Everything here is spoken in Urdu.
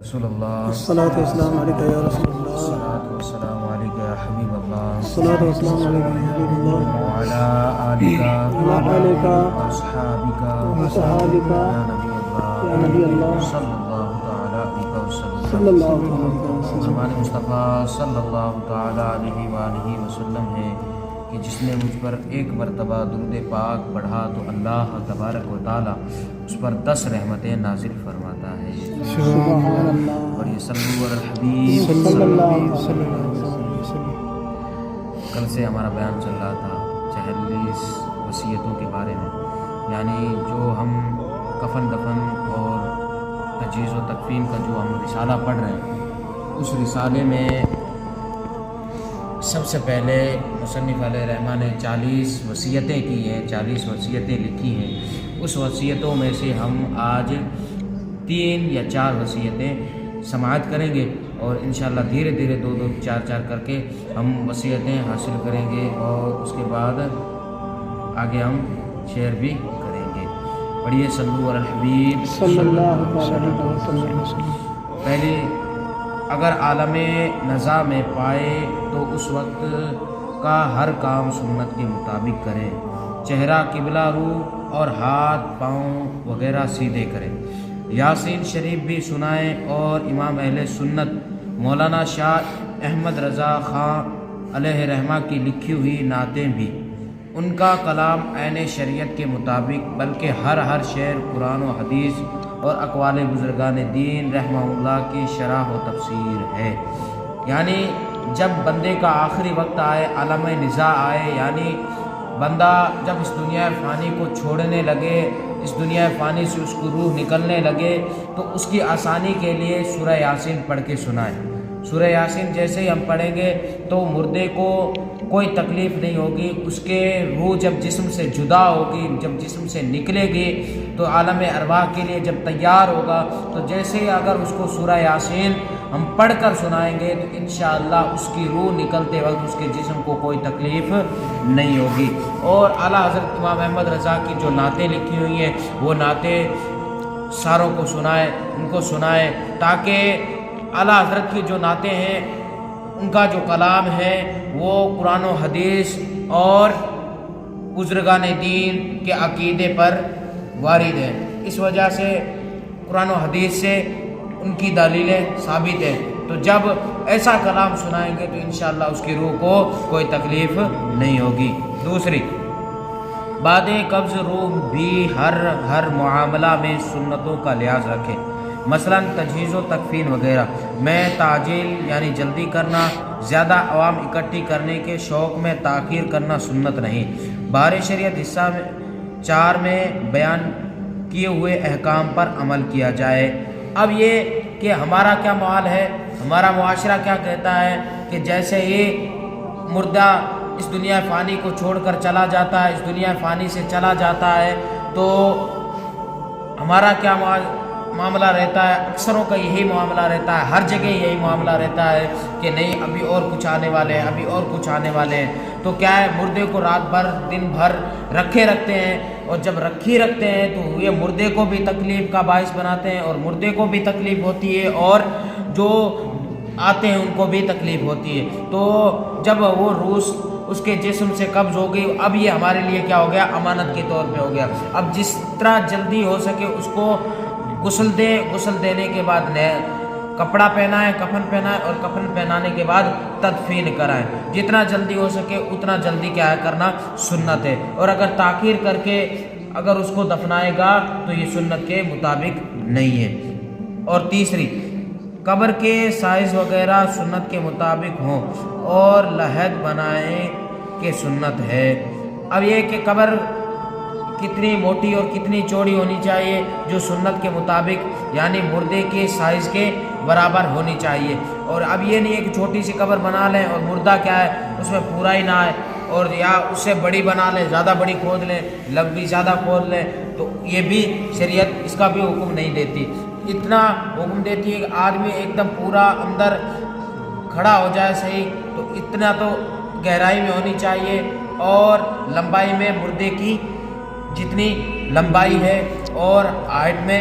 رسول اللہ الصلاۃ والسلام علیک یا رسول اللہ، الصلاۃ والسلام علیک یا حبیب اللہ الصلاۃ والسلام علیک یا حبیب اللہ، وعلی آلک وعلی آلک واصحابک وصحابک یا نبی اللہ یا نبی اللہ صلی اللہ تعالی علیہ وسلم صلی اللہ علیہ وسلم۔ فرمان مصطفیٰ صلی اللہ تعالی علیہ وآلہ وسلم ہے کہ جس نے مجھ پر ایک مرتبہ درود پاک پڑھا تو اللہ تبارک و تعالی اس پر 10 رحمتیں نازل فرماتا ہے۔ سبحان اللہ، اور یہ صلو علی الحبیب صلی اللہ علیہ وسلم۔ کل سے ہمارا بیان چل رہا تھا 46 وصیتوں کے بارے میں، یعنی جو ہم کفن دفن اور تجہیز و تکفین کا جو ہم رسالہ پڑھ رہے ہیں، اس رسالے میں سب سے پہلے مصنف علیہ رحمٰ نے 40 وصیتیں کی ہیں، 40 وصیتیں لکھی ہیں۔ اس وصیتوں میں سے ہم آج 3 یا 4 وصیتیں سماعت کریں گے، اور انشاءاللہ دھیرے دھیرے 2-2 4-4 کر کے ہم وصیتیں حاصل کریں گے، اور اس کے بعد آگے ہم شیئر بھی کریں گے۔ پڑھیے صلو علی الحبیب صلی اللہ علیہ وسلم۔ پہلے اگر عالم نزا میں پائے تو اس وقت کا ہر کام سنت کے مطابق کریں، چہرہ قبلہ رو اور ہاتھ پاؤں وغیرہ سیدھے کریں، یاسین شریف بھی سنائیں، اور امام اہل سنت مولانا شاہ احمد رضا خان علیہ رحمہ کی لکھی ہوئی نعتیں بھی، ان کا کلام عین شریعت کے مطابق بلکہ ہر شعر قرآن و حدیث اور اقوال بزرگان دین رحمہ اللہ کی شرح و تفسیر ہے۔ یعنی جب بندے کا آخری وقت آئے، عالم نزاع آئے، یعنی بندہ جب اس دنیا فانی کو چھوڑنے لگے، اس دنیا فانی سے اس کو روح نکلنے لگے، تو اس کی آسانی کے لیے سورہ یاسین پڑھ کے سنائیں۔ سورہ یاسین جیسے ہی ہم پڑھیں گے تو مردے کو کوئی تکلیف نہیں ہوگی، اس کے روح جب جسم سے جدا ہوگی، جب جسم سے نکلے گی تو عالم ارواح کے لیے جب تیار ہوگا، تو جیسے ہی اگر اس کو سورہ یاسین ہم پڑھ کر سنائیں گے تو انشاءاللہ اس کی روح نکلتے وقت اس کے جسم کو کوئی تکلیف نہیں ہوگی۔ اور اعلیٰ حضرت امام احمد رضا کی جو نعتیں لکھی ہوئی ہیں وہ نعتیں ساروں کو سنائیں، ان کو سنائیں، تاکہ اعلیٰ حضرت کی جو نعتیں ہیں ان کا جو کلام ہے وہ قرآن و حدیث اور بزرگان دین کے عقیدے پر وارد ہے، اس وجہ سے قرآن و حدیث سے ان کی دلیلیں ثابت ہیں۔ تو جب ایسا کلام سنائیں گے تو انشاءاللہ اس کی روح کو کوئی تکلیف نہیں ہوگی۔ دوسری، بعد قبض روح بھی ہر معاملہ میں سنتوں کا لحاظ رکھیں، مثلا تجہیز و تکفین وغیرہ میں تعجیل یعنی جلدی کرنا، زیادہ عوام اکٹھی کرنے کے شوق میں تاخیر کرنا سنت نہیں۔ بہار شریعت حصہ 4 میں بیان کیے ہوئے احکام پر عمل کیا جائے۔ اب یہ کہ ہمارا کیا معال ہے، ہمارا معاشرہ کیا کہتا ہے کہ جیسے ہی مردہ اس دنیا فانی کو چھوڑ کر چلا جاتا ہے، اس دنیا فانی سے چلا جاتا ہے، تو ہمارا کیا معاملہ رہتا ہے؟ اکثروں کا یہی معاملہ رہتا ہے، ہر جگہ یہی معاملہ رہتا ہے کہ نہیں ابھی اور کچھ آنے والے ہیں، ابھی اور کچھ آنے والے ہیں۔ تو کیا ہے، مردے کو رات بھر دن بھر رکھے رکھتے ہیں، اور جب رکھی رکھتے ہیں تو یہ مردے کو بھی تکلیف کا باعث بناتے ہیں، اور مردے کو بھی تکلیف ہوتی ہے، اور جو آتے ہیں ان کو بھی تکلیف ہوتی ہے۔ تو جب وہ روح اس کے جسم سے قبض ہو گئی، اب یہ ہمارے لیے کیا ہو گیا؟ امانت کے طور پہ ہو گیا۔ اب جس طرح جلدی ہو سکے اس کو غسل دے، غسل دینے کے بعد نئے کپڑا پہنائیں، کفن پہنائیں، اور کفن پہنانے کے بعد تدفین کرائیں۔ جتنا جلدی ہو سکے اتنا جلدی کیا ہے کرنا سنت ہے، اور اگر تاخیر کر کے اگر اس کو دفنائے گا تو یہ سنت کے مطابق نہیں ہے۔ اور تیسری، قبر کے سائز وغیرہ سنت کے مطابق ہوں، اور لحد بنائیں کہ سنت ہے۔ اب یہ کہ قبر کتنی موٹی اور کتنی چوڑی ہونی چاہیے، جو سنت کے مطابق یعنی مردے کے سائز کے برابر ہونی چاہیے۔ اور اب یہ نہیں ہے کہ چھوٹی سی قبر بنا لیں اور مردہ کیا ہے اس میں پورا ہی نہ آئے، اور یا اس سے بڑی بنا لیں، زیادہ بڑی کھود لیں، لمبی زیادہ کھود لیں، تو یہ بھی شریعت اس کا بھی حکم نہیں دیتی۔ اتنا حکم دیتی ہے کہ آدمی ایک دم پورا اندر کھڑا ہو جائے صحیح، تو اتنا تو گہرائی میں ہونی چاہیے، اور لمبائی میں مردے کی جتنی لمبائی ہے اور ہائٹ میں